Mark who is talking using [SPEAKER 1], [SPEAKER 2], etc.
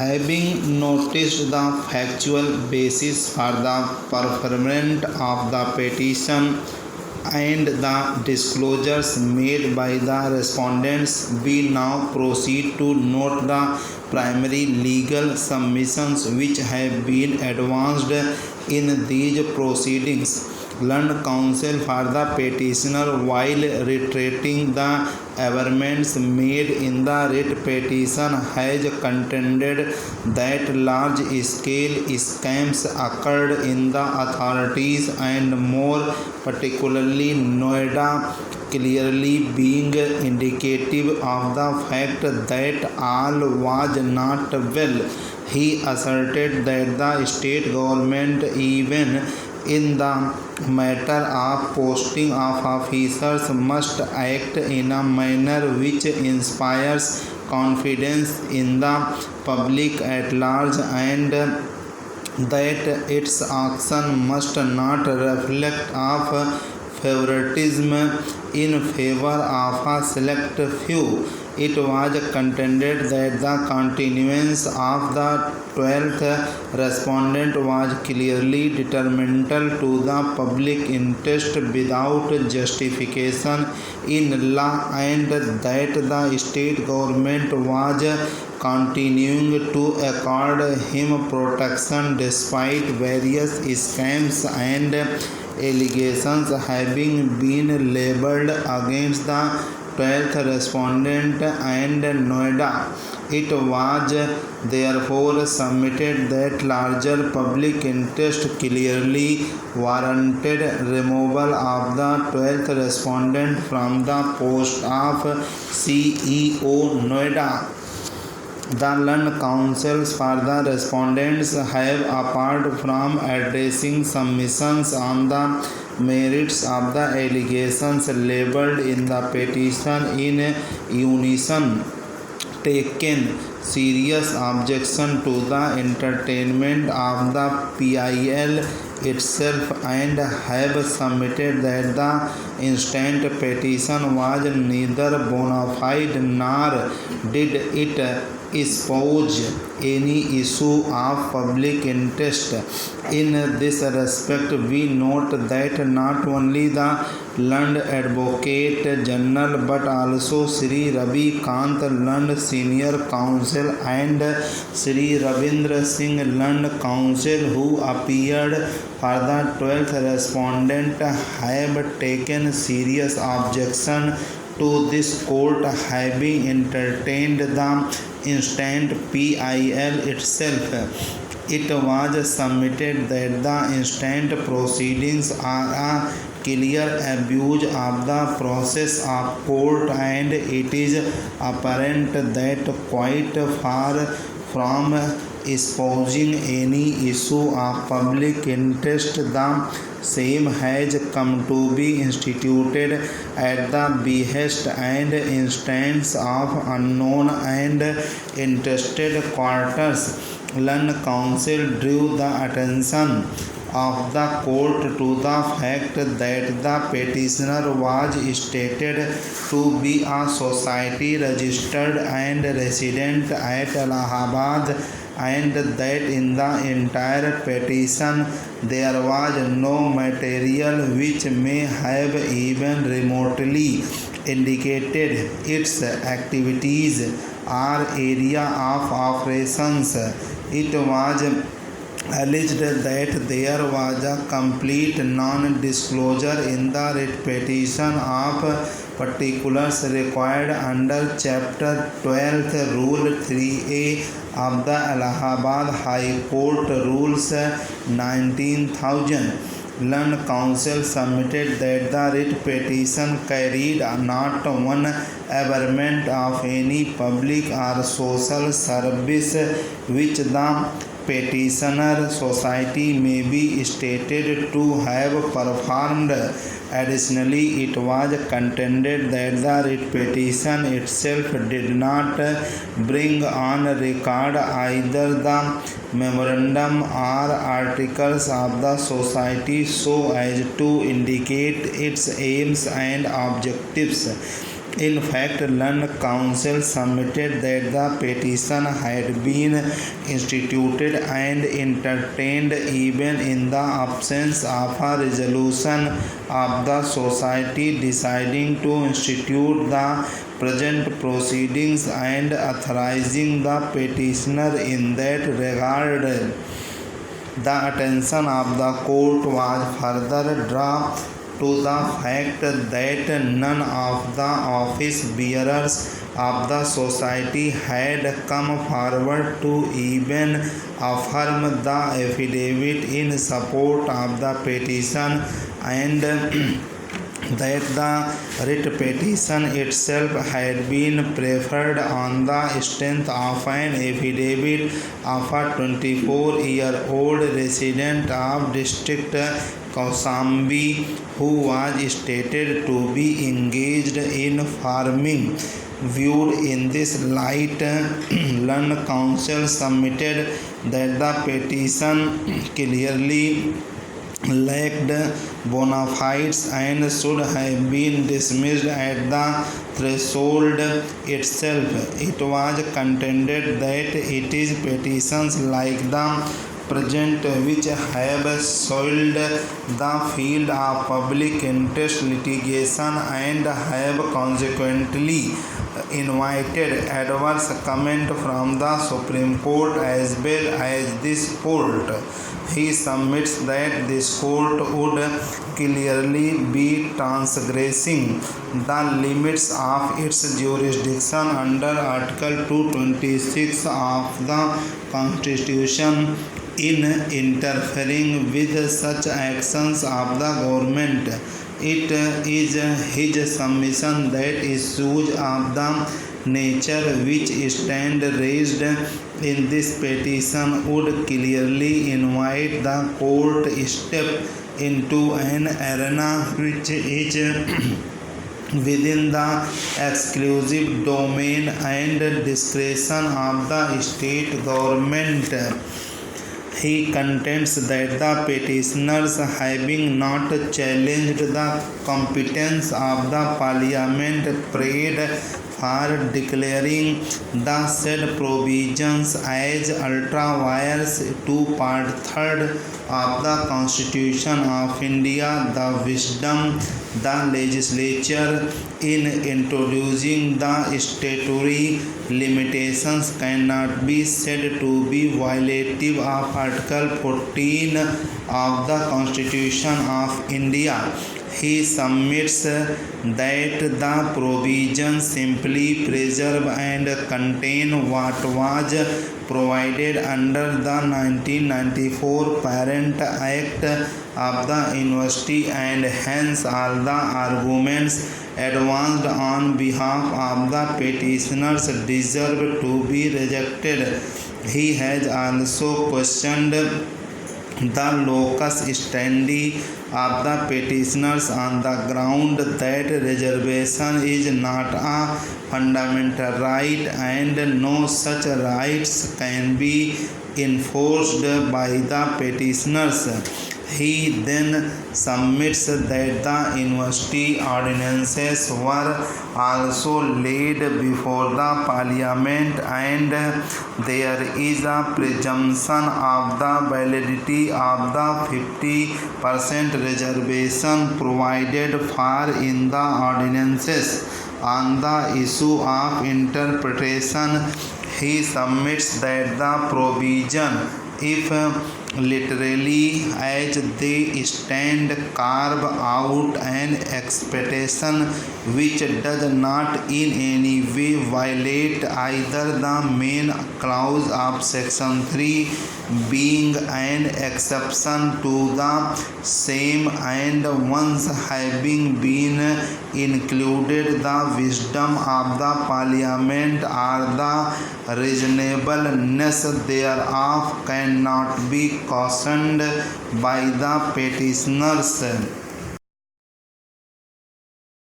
[SPEAKER 1] Having noticed the factual basis for the preferment of the petition and the disclosures made by the respondents, we now proceed to note the primary legal submissions which have been advanced in these proceedings. Learned counsel for the petitioner, while reiterating the averments made in the writ petition, has contended that large-scale scams occurred in the authorities and more particularly Noida, clearly being indicative of the fact that all was not well. He asserted that the state government, even in the matter of posting of officers, must act in a manner which inspires confidence in the public at large, and that its action must not reflect of favoritism in favor of a select few. It was contended that the continuance of the 12th respondent was clearly detrimental to the public interest without justification in law, and that the state government was continuing to accord him protection despite various scams and allegations having been labelled against the 12th respondent and Noida. It was therefore submitted that larger public interest clearly warranted removal of the 12th respondent from the post of CEO Noida. The learned counsels for the respondents have, apart from addressing submissions on the merits of the allegations labelled in the petition, in unison taken serious objection to the entertainment of the PIL itself, and have submitted that the instant petition was neither bona fide nor did it espouse any issue of public interest. In this respect, we note that not only the learned Advocate General but also Sri Ravi Kant, learned Senior Counsel, and Sri Ravindra Singh, learned Counsel, who appeared for the 12th respondent, have taken serious objection to this court having entertained the instant PIL itself. It was submitted that the instant proceedings are a clear abuse of the process of court, and it is apparent that quite far from espousing any issue of public interest, the same has come to be instituted at the behest and instance of unknown and interested quarters. Learned counsel drew the attention of the court to the fact that the petitioner was stated to be a society registered and resident at Allahabad, and that in the entire petition there was no material which may have even remotely indicated its activities or area of operations. It was alleged that there was a complete non-disclosure in the writ petition of particulars required under Chapter 12, Rule 3A of the Allahabad High Court Rules 19,000. Learned counsel submitted that the writ petition carried not one averment of any public or social service which the petitioner society may be stated to have performed. Additionally, it was contended that the writ petition itself did not bring on record either the memorandum or articles of the society so as to indicate its aims and objectives. In fact, Land Council submitted that the petition had been instituted and entertained even in the absence of a resolution of the society deciding to institute the present proceedings and authorizing the petitioner in that regard. The attention of the court was further drawn to the fact that none of the office bearers of the society had come forward to even affirm the affidavit in support of the petition, and that the writ petition itself had been preferred on the strength of an affidavit of a 24-year-old resident of district Kausambi who was stated to be engaged in farming. Viewed in this light, Land Council submitted that the petition clearly lacked bona fides and should have been dismissed at the threshold itself. It was contended that it is petitions like the present which have soiled the field of public interest litigation and have consequently invited adverse comment from the Supreme Court as well as this court. He submits that this court would clearly be transgressing the limits of its jurisdiction under Article 226 of the Constitution in interfering with such actions of the government. It is his submission that issues of the nature which stand raised in this petition would clearly invite the court step into an arena which is within the exclusive domain and discretion of the state government. He contends that the petitioners, having not challenged the competence of the Parliament, prayed for declaring the said provisions as ultra vires to Part 3rd of the Constitution of India. The wisdom the legislature in introducing the statutory limitations cannot be said to be violative of Article 14 of the Constitution of India. He submits that the provisions simply preserve and contain what was provided under the 1994 Parent Act of the University, and hence all the arguments advanced on behalf of the petitioners deserve to be rejected. He has also questioned the locus standi of the petitioners on the ground that reservation is not a fundamental right and no such rights can be enforced by the petitioners. He then submits that the university ordinances were also laid before the Parliament and there is a presumption of the validity of the 50% reservation provided for in the ordinances. On the issue of interpretation, he submits that the provision, if literally as they stand, carve out an expectation which does not in any way violate either the main clause of Section 3 being an exception to the same, and once having been included, the wisdom of the Parliament or the reasonableness thereof cannot be cautioned by the petitioners.